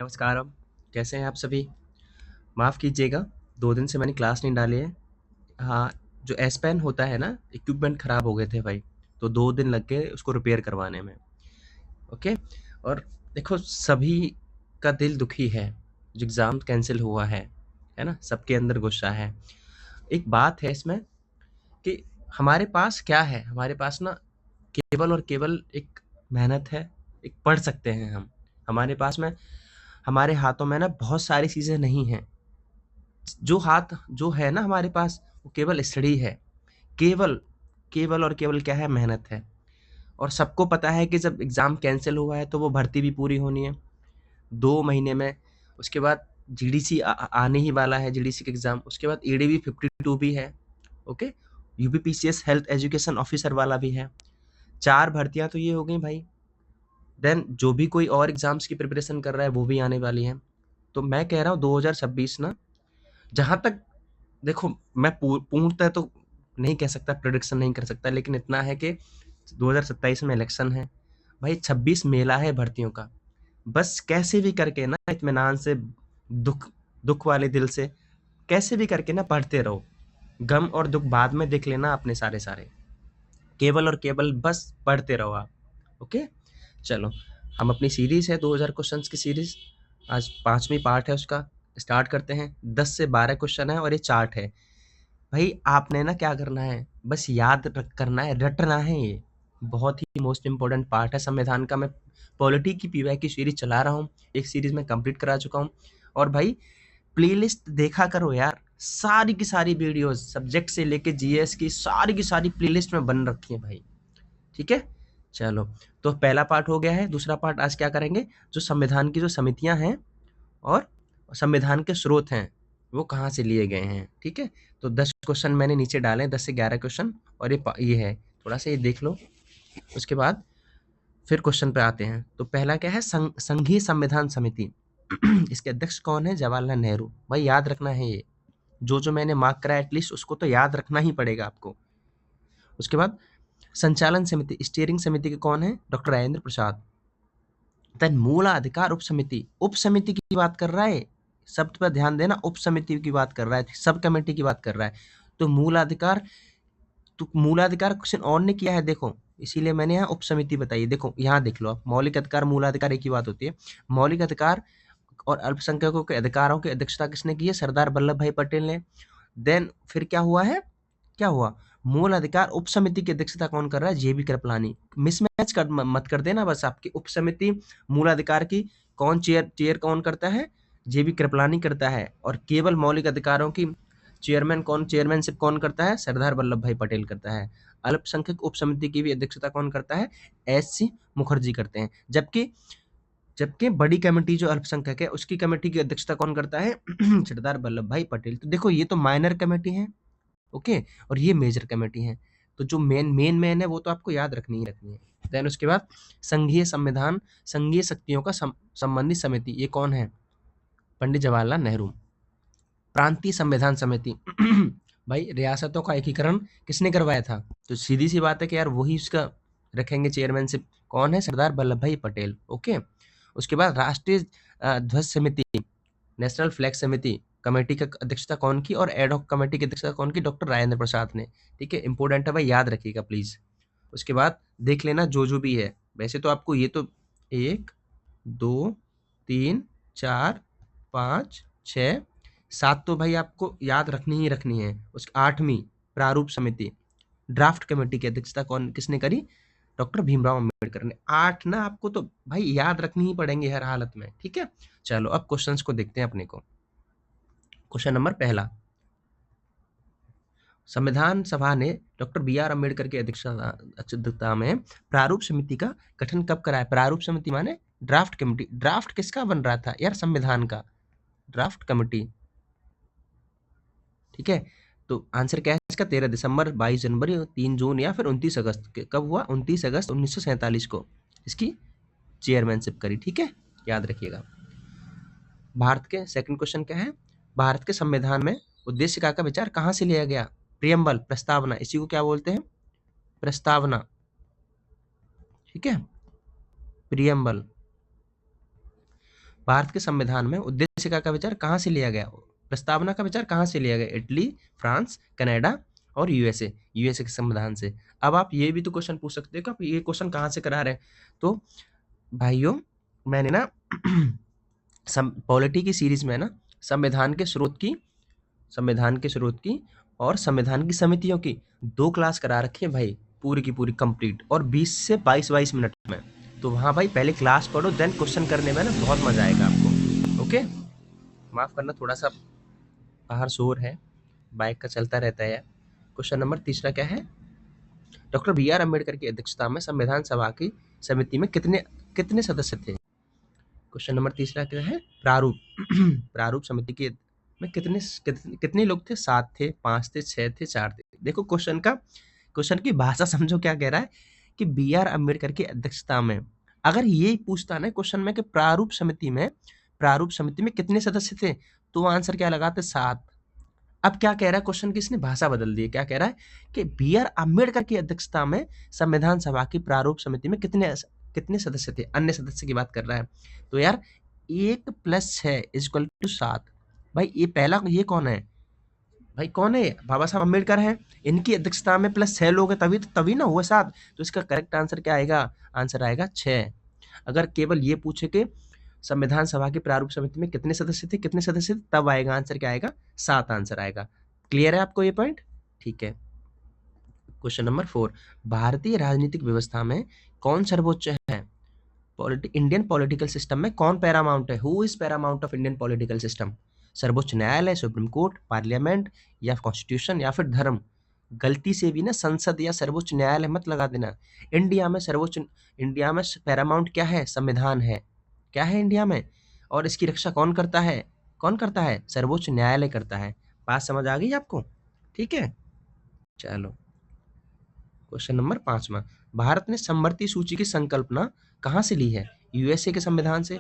नमस्कारम, कैसे हैं आप सभी? माफ़ कीजिएगा, 2 दिन से मैंने क्लास नहीं डाली है। हाँ, जो एस पेन होता है ना, इक्विपमेंट ख़राब हो गए थे भाई, तो 2 दिन लग गए उसको रिपेयर करवाने में, ओके? और देखो सभी का दिल दुखी है, जो एग्ज़ाम कैंसल हुआ है ना? सबके अंदर गुस्सा है। एक बात है इसमें कि हमारे पास क्या है, हमारे पास ना केवल और केवल एक मेहनत है, एक पढ़ सकते हैं हम। हमारे हाथों में ना बहुत सारी चीज़ें नहीं हैं। जो है ना हमारे पास वो केवल स्टडी है। केवल केवल और केवल क्या है मेहनत है। और सबको पता है कि जब एग्ज़ाम कैंसल हुआ है तो वो भर्ती भी पूरी होनी है 2 महीने में। उसके बाद जीडीसी आने ही वाला है, जीडीसी का एग्ज़ाम। उसके बाद ईडीवी 52 भी है, okay? UPPCS health education officer वाला भी है। 4 भर्तियाँ तो ये हो गई भाई। देन जो भी कोई और एग्ज़ाम्स की प्रिपरेशन कर रहा है वो भी आने वाली हैं। तो मैं कह रहा हूँ 2026 ना, जहाँ तक देखो मैं पूर्णतः तो नहीं कह सकता, प्रेडिक्शन नहीं कर सकता, लेकिन इतना है कि 2027 में इलेक्शन है भाई, 26 मेला है भर्तियों का। बस कैसे भी करके ना इत्मीनान से, दुख दुख वाले दिल से कैसे भी करके ना पढ़ते रहो। गम और दुख बाद में देख लेना अपने सारे सारे, केवल और केवल बस पढ़ते रहो आप। ओके, चलो हम अपनी सीरीज है 2000 क्वेश्चंस की सीरीज, आज 5वीं पार्ट है उसका, स्टार्ट करते हैं। 10 से 12 क्वेश्चन है और ये चार्ट है भाई। आपने ना क्या करना है, बस याद करना है, रटना है। ये बहुत ही मोस्ट इंपॉर्टेंट पार्ट है संविधान का। मैं पॉलिटी की पीवाई की सीरीज चला रहा हूँ, एक सीरीज में कंप्लीट करा चुका हूँ। और भाई प्लेलिस्ट देखा करो यार, सारी की सारी वीडियोस सब्जेक्ट से लेके जीएस की सारी प्लेलिस्ट में बन रखी है भाई, ठीक है? चलो, तो पहला पार्ट हो गया है। दूसरा पार्ट आज क्या करेंगे, जो संविधान की जो समितियां हैं और संविधान के स्रोत हैं वो कहाँ से लिए गए हैं, ठीक है? तो 10 क्वेश्चन मैंने नीचे डाले, 10 से 11 क्वेश्चन, और ये है, थोड़ा सा ये देख लो। उसके बाद फिर क्वेश्चन पे आते हैं। तो पहला क्या है, संघीय संविधान समिति। इसके अध्यक्ष कौन है, जवाहरलाल नेहरू। भाई याद रखना है ये, जो मैंने मार्क करा एटलीस्ट उसको तो याद रखना ही पड़ेगा आपको। उसके बाद संचालन समिति, स्टीयरिंग समिति के कौन है, डॉक्टर राजेंद्र प्रसाद। देन मूलाधिकार उप समिति की बात कर रहा है, शब्द पर ध्यान देना, उप समिति की बात कर रहा है, सब कमेटी की बात कर रहा है। तो मूलाधिकार क्वेश्चन और ने किया है, देखो इसीलिए मैंने यहाँ उप समिति बताई। देखो यहाँ देख लो आप, मौलिक अधिकार मूलाधिकार एक ही बात होती है। मौलिक अधिकार और अल्पसंख्यकों के अधिकारों की अध्यक्षता किसने की है, सरदार वल्लभ भाई पटेल ने। देन फिर क्या हुआ है, क्या हुआ, मूल अधिकार उप समिति की अध्यक्षता कौन कर रहा है, जेबी कृपलानी। मिसमैच मत कर देना बस, आपकी उप समिति मूल अधिकार की कौन चेयर कौन करता है, जेबी कृपलानी करता है। और केवल मौलिक अधिकारों की चेयरमैनशिप कौन करता है, सरदार वल्लभ भाई पटेल करता है। अल्पसंख्यक उप समिति की भी अध्यक्षता कौन करता है, एस.सी. मुखर्जी करते हैं। जबकि जबकि बड़ी कमेटी जो अल्पसंख्यक है उसकी कमेटी की अध्यक्षता कौन करता है, सरदार वल्लभ भाई पटेल। तो देखो ये तो माइनर कमेटी है, ओके, और ये मेजर कमेटी है। तो जो मेन है वो तो आपको याद रखनी ही रखनी है। देन उसके बाद संघीय शक्तियों का संबंधित समिति, ये कौन है, पंडित जवाहरलाल नेहरू। प्रांतीय संविधान समिति, भाई रियासतों का एकीकरण किसने करवाया था, तो सीधी सी बात है कि यार वही उसका रखेंगे चेयरमैनशिप, कौन है, सरदार वल्लभ भाई पटेल, ओके। उसके बाद राष्ट्रीय ध्वज समिति, नेशनल फ्लैग समिति कमेटी का अध्यक्षता कौन की, और एडहॉक कमेटी की अध्यक्षता कौन की, डॉक्टर राजेंद्र प्रसाद ने, ठीक है? इंपॉर्टेंट है भाई, याद रखिएगा प्लीज। उसके बाद देख लेना जो भी है। वैसे तो आपको ये तो 1 2 3 4 5 6 7 तो भाई आपको याद रखनी ही रखनी है। उसकी 8वीं प्रारूप समिति, ड्राफ्ट कमेटी की अध्यक्षता कौन किसने करी, डॉक्टर भीमराव अम्बेडकर ने। 8 ना आपको तो भाई याद रखनी ही पड़ेंगे हर हालत में, ठीक है? चलो अब क्वेश्चंस को देखते हैं अपने को। क्वेश्चन नंबर पहला, संविधान सभा ने डॉक्टर बी.आर. अम्बेडकर की अध्यक्षता में प्रारूप समिति का गठन कब कराया। प्रारूप समिति माने ड्राफ्ट कमेटी। ड्राफ्ट किसका बन रहा था यार, संविधान का, ड्राफ्ट कमेटी, ठीक है? तो आंसर क्या है इसका, 13 दिसंबर, 22 जनवरी, 3 जून या फिर 29 अगस्त। कब हुआ, 29 अगस्त 1947 को इसकी चेयरमैनशिप करी, ठीक है? याद रखिएगा। भारत के सेकंड क्वेश्चन क्या है, भारत के संविधान में उद्देश्य का विचार कहाँ से लिया गया, प्रियम्बल, प्रस्तावना, इसी को क्या बोलते हैं, प्रस्तावना, ठीक है, प्रियम्बल। भारत के संविधान में उद्देशिका का विचार कहाँ से लिया गया, प्रस्तावना का विचार कहाँ से लिया गया? इटली, फ्रांस, कनाडा और यूएसए के संविधान से। अब आप ये भी तो क्वेश्चन पूछ सकते हो कि आप ये क्वेश्चन कहाँ से करा रहे हैं। तो भाइयों मैंने ना पॉलिटी की सीरीज में ना संविधान के स्रोत की और संविधान की समितियों की 2 क्लास करा रखी है भाई, पूरी की पूरी कंप्लीट, और 20 से 22 मिनट में। तो वहाँ भाई पहले क्लास पढ़ो, देन क्वेश्चन करने में ना बहुत मजा आएगा आपको। ओके, माफ करना थोड़ा सा बाहर शोर है, बाइक का चलता रहता है। क्वेश्चन नंबर तीसरा क्या है? डॉक्टर बी आर अम्बेडकर की अध्यक्षता में संविधान सभा की समिति में कितने सदस्य थे? क्वेश्चन नंबर तीसरा क्या है? प्रारूप समिति के में कितने लोग थे? 7 थे, 5 थे, 6 थे, 4 थे। देखो क्वेश्चन की भाषा समझो, क्या कह रहा है कि बी आर अम्बेडकर की अध्यक्षता में, अगर ये पूछता ना क्वेश्चन में कि प्रारूप समिति में कितने सदस्य थे, तो आंसर क्या लगाते? 7। अब क्या कह रहा है क्वेश्चन की, इसने भाषा बदल दी है। क्या कह रहा है कि बी आर अम्बेडकर की अध्यक्षता में संविधान सभा की प्रारूप समिति में कितने सदस्य थे, अन्य सदस्य की बात कर रहा है। तो यार 1 + 6 = 7। भाई ये पहला, ये कौन है भाई? कौन है? बाबा साहब अम्बेडकर हैं, इनकी अध्यक्षता में +6 लोग हैं, तभी ना हुआ 7। तो इसका करेक्ट आंसर क्या आएगा? आंसर आएगा 6। अगर केवल ये पूछे कि संविधान सभा की प्रारूप समिति में कितने सदस्य थे, तब आएगा आंसर, क्या आएगा? 7 आंसर आएगा। क्लियर है आपको ये पॉइंट? ठीक है। क्वेश्चन नंबर 4, भारतीय राजनीतिक व्यवस्था में कौन सर्वोच्च है? इंडियन पॉलिटिकल सिस्टम में कौन पैरामाउंट है? Who is Paramount of Indian political system? सर्वोच्च न्यायालय, सुप्रीम कोर्ट, पार्लियामेंट या कॉन्स्टिट्यूशन या फिर धर्म? गलती से भी ना संसद या सर्वोच्च न्यायालय मत लगा देना। इंडिया में पैरामाउंट क्या है? संविधान है। क्या है इंडिया में? और इसकी रक्षा कौन करता है? सर्वोच्च न्यायालय करता है। बात समझ आ गई आपको? ठीक है, चलो क्वेश्चन नंबर 5वां, भारत ने समवर्ती सूची की संकल्पना कहाँ से ली है? यूएसए के संविधान से,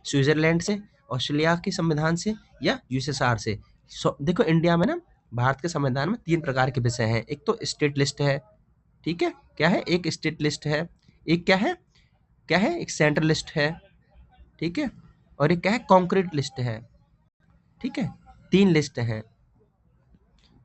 स्विट्जरलैंड से, ऑस्ट्रेलिया के संविधान से या यूएसएसआर से? देखो इंडिया में ना भारत के संविधान में 3 प्रकार के विषय हैं। एक तो स्टेट लिस्ट है, ठीक है, क्या है? एक स्टेट लिस्ट है, एक क्या है? एक सेंट्रल लिस्ट है, ठीक है, और एक क्या है? कॉन्क्रीट लिस्ट है, ठीक है, 3 लिस्ट हैं।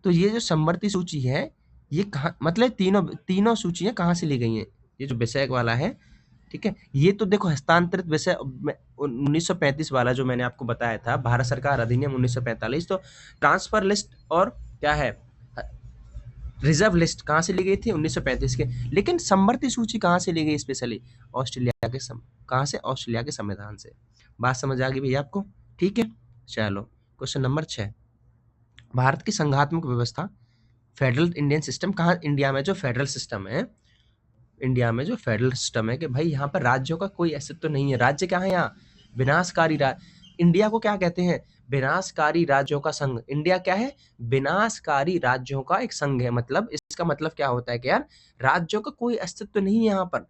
तो ये जो समवर्ती सूची है, ये कहाँ, मतलब तीनों सूचियां कहाँ से ली गई हैं? ये जो विषय वाला है, ठीक है, ये तो देखो हस्तांतरित विषय 1935 वाला जो मैंने आपको बताया था, भारत सरकार अधिनियम 1945, तो ट्रांसफर लिस्ट और क्या है, रिजर्व लिस्ट कहाँ से ली गई थी? 1935 के। लेकिन समवर्ती सूची कहाँ से ली गई? स्पेशली ऑस्ट्रेलिया के कहाँ से? ऑस्ट्रेलिया के संविधान से। बात समझ आ गई भैया आपको? ठीक है, चलो क्वेश्चन नंबर 6, भारत की संघात्मक व्यवस्था फेडरल इंडियन सिस्टम कहाँ? इंडिया में जो फेडरल सिस्टम है, कि भाई यहाँ पर राज्यों का कोई अस्तित्व नहीं है। राज्य क्या है यहाँ? विनाशकारी इंडिया को क्या कहते हैं? विनाशकारी राज्यों का संघ। इंडिया क्या है? विनाशकारी राज्यों का एक संघ है। मतलब इसका मतलब क्या होता है कि यार राज्यों का कोई अस्तित्व नहीं है यहाँ पर।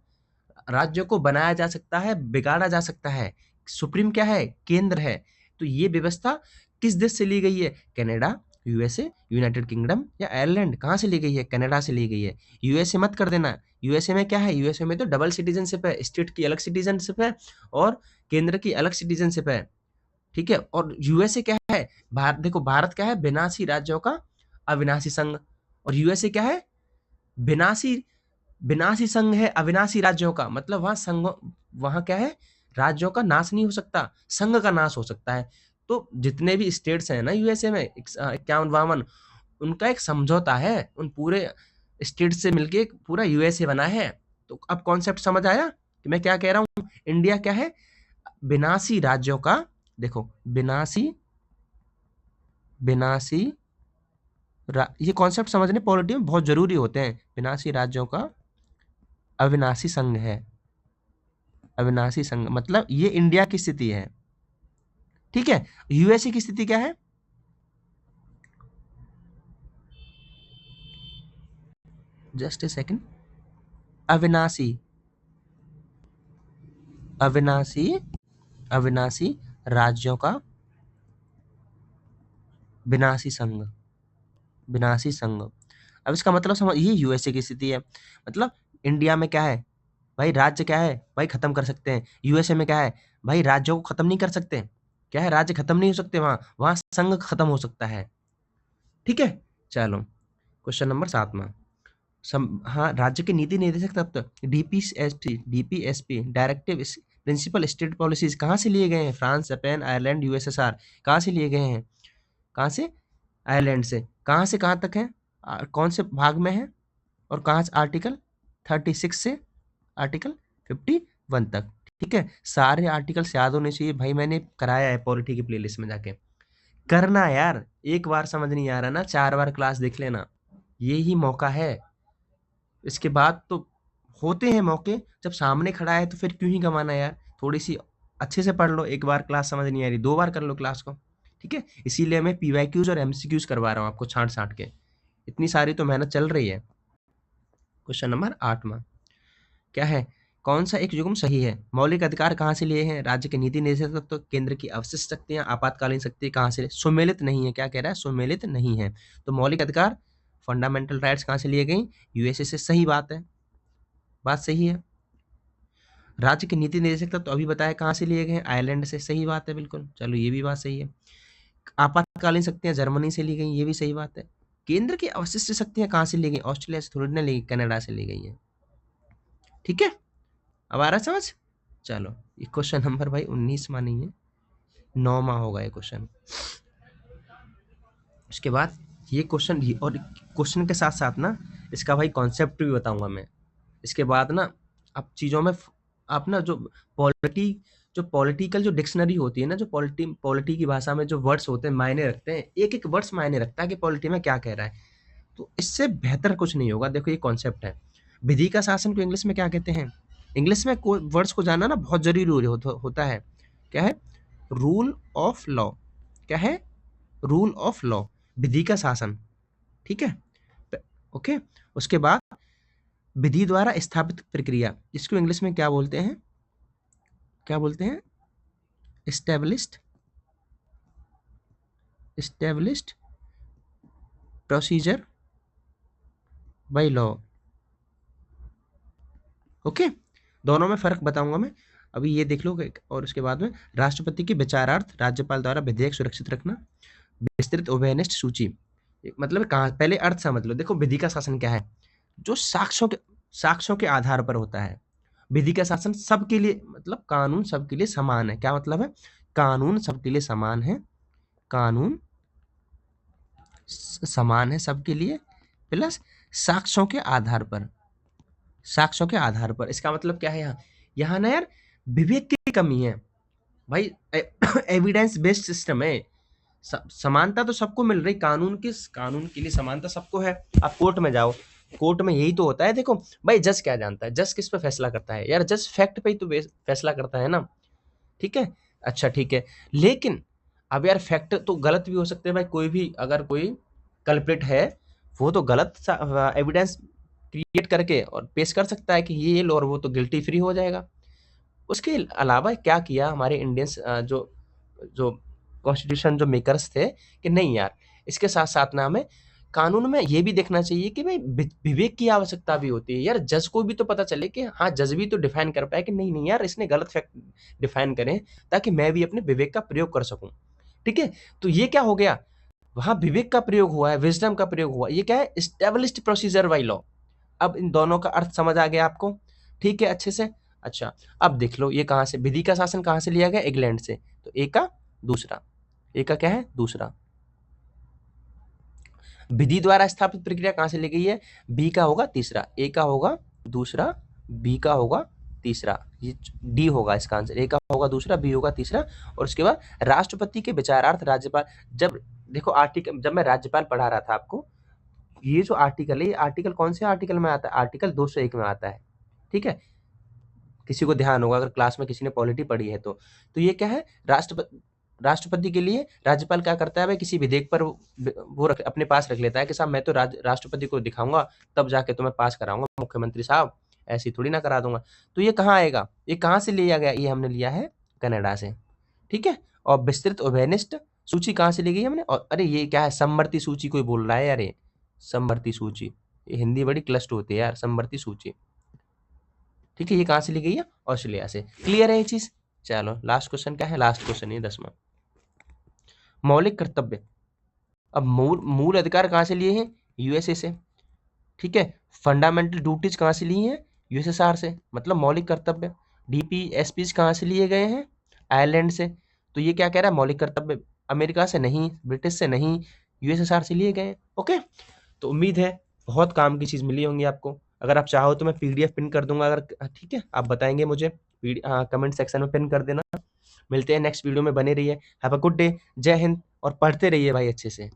राज्यों को बनाया जा सकता है, बिगाड़ा जा सकता है। सुप्रीम क्या है? केंद्र है। तो ये व्यवस्था किस देश से ली गई है? कनाडा, यूएसए, यूनाइटेड किंगडम या आयरलैंड? कहाँ से ली गई है? कनाडा से ली गई है। यूएसए मत कर देना। यूएसए में क्या है? यूएसए में तो डबल सिटीजनशिप है, स्टेट की अलग सिटीजनशिप है और केंद्र की अलग सिटीजनशिप है, ठीक है। और यूएसए क्या है? भारत, देखो भारत क्या है? विनाशी राज्यों का अविनाशी संघ। और यूएसए क्या है? विनाशी संघ है अविनाशी राज्यों का। मतलब वहां क्या है? राज्यों का नाश नहीं हो सकता, संघ का नाश हो सकता है। तो जितने भी स्टेट्स हैं ना यूएसए में 51-52, उनका एक समझौता है, उन पूरे स्टेट से मिलके एक पूरा यूएसए बना है। तो अब कॉन्सेप्ट समझ आया कि मैं क्या कह रहा हूँ? इंडिया क्या है? विनाशी राज्यों का, देखो विनाशी ये कॉन्सेप्ट समझने पॉलिटी में बहुत जरूरी होते हैं। विनाशी राज्यों का अविनाशी संघ है। अविनाशी संघ मतलब ये इंडिया की स्थिति है, ठीक है। यूएसए की स्थिति क्या है? Just a second. अविनाशी राज्यों का विनाशी संघ। अब इसका मतलब समझ, ये यूएसए की स्थिति है। मतलब इंडिया में क्या है भाई? राज्य क्या है भाई? खत्म कर सकते हैं। यूएसए में क्या है? भाई राज्यों को खत्म नहीं कर सकते, क्या है, राज्य खत्म नहीं हो सकते, वहां संघ खत्म हो सकता है। ठीक है, चलो क्वेश्चन नंबर 7वां। हाँ, राज्य के नीति निर्देशक तत्व DPSP directive principle state policies कहाँ से लिए गए हैं? फ्रांस, जापान, आयरलैंड, यूएसएसआर, कहाँ से लिए गए हैं? कहाँ से? आयरलैंड से कहाँ तक है? कौन से भाग में है? और कहाँ से? आर्टिकल 36 से आर्टिकल 51 तक। ठीक है, सारे आर्टिकल्स याद होने चाहिए भाई, मैंने कराया है पॉलिटी की प्लेलिस्ट में जाके करना यार। एक बार समझ नहीं आ रहा ना, 4 बार क्लास देख लेना, ये ही मौका है। इसके बाद तो होते हैं मौके, जब सामने खड़ा है तो फिर क्यों ही गंवाना यार। थोड़ी सी अच्छे से पढ़ लो, एक बार क्लास समझ नहीं आ रही 2 बार कर लो क्लास को। ठीक है, इसीलिए मैं पीवाईक्यूज और एमसीक्यूज करवा रहा हूँ आपको छांट छांट के, इतनी सारी तो मेहनत चल रही है। क्वेश्चन नंबर 8वां क्या है? कौन सा एक युग्म सही है? मौलिक अधिकार कहाँ से लिए हैं? राज्य के नीति निर्देशक तत्व, केंद्र की अवशिष्ट शक्तियां, आपातकालीन शक्ति कहाँ से? सुमेलित नहीं है। क्या कह रहा है? सुमेलित नहीं है। तो मौलिक अधिकार, फंडामेंटल राइट्स कहाँ से लिए गई? यूएसए से। सही बात है, बात सही है। राज्य के नीति निर्देशक तत्व अभी बताया कहाँ से लिए गए हैं? आयरलैंड से। सही बात है बिल्कुल, चलो ये भी बात सही है। आपातकालीन शक्तियां जर्मनी से ली गई, ये भी सही बात है। केंद्र की अवशिष्ट शक्तियां कहाँ से ली गई? ऑस्ट्रेलिया से थोड़ी ना ली, कनाडा से ली गई है। ठीक है, अब आ रहा समझ? चलो ये क्वेश्चन नंबर भाई 19वां नहीं है, 9वां होगा ये क्वेश्चन। उसके बाद ये क्वेश्चन, और क्वेश्चन के साथ साथ ना इसका भाई कॉन्सेप्ट भी बताऊंगा मैं। इसके बाद ना आप चीज़ों में आप ना जो पॉलिटिकल जो डिक्शनरी होती है ना, जो पॉलिटी की भाषा में जो वर्ड्स होते हैं मायने रखते हैं, एक एक वर्ड्स मायने रखता है कि पॉलिटी में क्या कह रहा है। तो इससे बेहतर कुछ नहीं होगा। देखो ये कॉन्सेप्ट है, विधि का शासन को इंग्लिश में क्या कहते हैं? इंग्लिश में कोई वर्ड्स को जानना ना बहुत जरूरी होता है। क्या है? Rule of law. क्या है? रूल ऑफ लॉ, विधि का शासन। ठीक है, ओके। उसके बाद विधि द्वारा स्थापित प्रक्रिया, इसको इंग्लिश में क्या बोलते हैं? क्या बोलते हैं? Established procedure by law. Okay, दोनों में फर्क बताऊंगा मैं, अभी ये देख लो। और उसके बाद में राष्ट्रपति के विचारार्थ राज्यपाल द्वारा विधेयक सुरक्षित रखना, विस्तृत ओबेनिस्ट सूची। मतलब कहाँ, पहले अर्थ समझ लो। देखो विधि का शासन क्या है? जो साक्ष्यों के आधार पर होता है। विधि का शासन सबके लिए, मतलब कानून सबके लिए समान है। क्या मतलब है? कानून सबके लिए समान है, कानून समान है सबके लिए, प्लस साक्ष्यों के आधार पर। साक्ष्यों के आधार पर इसका मतलब क्या है? यहाँ ना यार विवेक की कमी है भाई। एविडेंस बेस्ड सिस्टम है, समानता तो सबको मिल रही, कानून के लिए समानता सबको है। आप कोर्ट में जाओ, कोर्ट में यही तो होता है। देखो भाई, जज क्या जानता है? जज किस पे फैसला करता है यार? जज फैक्ट पे ही तो फैसला करता है ना। ठीक है, अच्छा ठीक है, लेकिन अब यार फैक्ट तो गलत भी हो सकते हैं भाई। कोई भी अगर कोई कल्प्रिट है, वो तो गलत एविडेंस क्रिएट करके और पेश कर सकता है कि ये लो, और वो तो गिल्टी फ्री हो जाएगा। उसके अलावा क्या किया हमारे इंडियंस, जो जो कॉन्स्टिट्यूशन जो मेकर्स थे, कि नहीं यार, इसके साथ साथ ना हमें कानून में ये भी देखना चाहिए कि भाई विवेक की आवश्यकता भी होती है यार। जज को भी तो पता चले कि हाँ, जज भी तो डिफाइन कर पाए कि नहीं नहीं यार, इसने गलत फैक्ट डिफाइन करे, ताकि मैं भी अपने विवेक का प्रयोग कर सकूं। ठीक है, तो ये क्या हो गया? वहां विवेक का प्रयोग हुआ है, विजडम का प्रयोग हुआ। ये क्या है? Established procedure by law. अब इन दोनों का अर्थ समझ आ गया आपको? ठीक है, अच्छे से। अच्छा, अब देख लो ये कहाँ से, विधि का शासन कहाँ से लिया गया? इंग्लैंड से। तो ए का दूसरा, ए का क्या है? दूसरा। विधि द्वारा स्थापित प्रक्रिया कहाँ से ली गई है? बी का होगा तीसरा। ए का होगा दूसरा, बी का होगा तीसरा। ये डी होगा इसका आंसर। ए का होगा दूसरा, बी होगा तीसरा। और उसके बाद राष्ट्रपति के विचारार्थ राज्यपाल, जब देखो आर्टिकल, जब मैं राज्यपाल पढ़ा रहा था आपको, ये जो आर्टिकल है, ये आर्टिकल कौन से आर्टिकल में आता है? आर्टिकल 201 में आता है। ठीक है, किसी को ध्यान होगा अगर क्लास में किसी ने पॉलिटी पढ़ी है तो ये क्या है? राष्ट्रपति के लिए राज्यपाल क्या करता है भाई? किसी विधेयक पर वो अपने पास रख लेता है कि साहब मैं तो राष्ट्रपति को दिखाऊंगा, तब जाके तुम्हें पास कराऊंगा मुख्यमंत्री साहब, ऐसे थोड़ी ना करा दूंगा। तो ये कहाँ आएगा? ये कहाँ से लिया गया? ये हमने लिया है कनाडा से। ठीक है, और विस्तृत ओबेनिस्ट सूची कहाँ से ली गई हमने? और अरे ये क्या है? समवर्ती सूची कोई बोल रहा है यार, ये समवर्ती सूची, ये हिंदी बड़ी क्लस्ट होती है यार, समवर्ती सूची। ठीक है, ये कहाँ से ली गई है? ऑस्ट्रेलिया से। क्लियर है ये चीज? चलो लास्ट क्वेश्चन क्या है, लास्ट क्वेश्चन ये 10वां, मौलिक कर्तव्य। अब मूल अधिकार कहाँ से लिए हैं, यूएसए से, ठीक है। फंडामेंटल ड्यूटीज कहाँ से ली हैं, यूएसएसआर से, मतलब मौलिक कर्तव्य। डीपीएसपीज कहाँ से लिए गए हैं, आयरलैंड से। तो ये क्या कह रहा है, मौलिक कर्तव्य अमेरिका से नहीं, ब्रिटिश से नहीं, यूएसएसआर से लिए गए हैं। ओके, तो उम्मीद है बहुत काम की चीज़ मिली होंगी आपको। अगर आप चाहो तो मैं पीडीएफ पिन कर दूंगा, अगर ठीक है आप बताएंगे मुझे, कमेंट सेक्शन में पिन कर देना। मिलते हैं नेक्स्ट वीडियो में, बने रहिए। हैव अ गुड डे, जय हिंद, और पढ़ते रहिए भाई अच्छे से।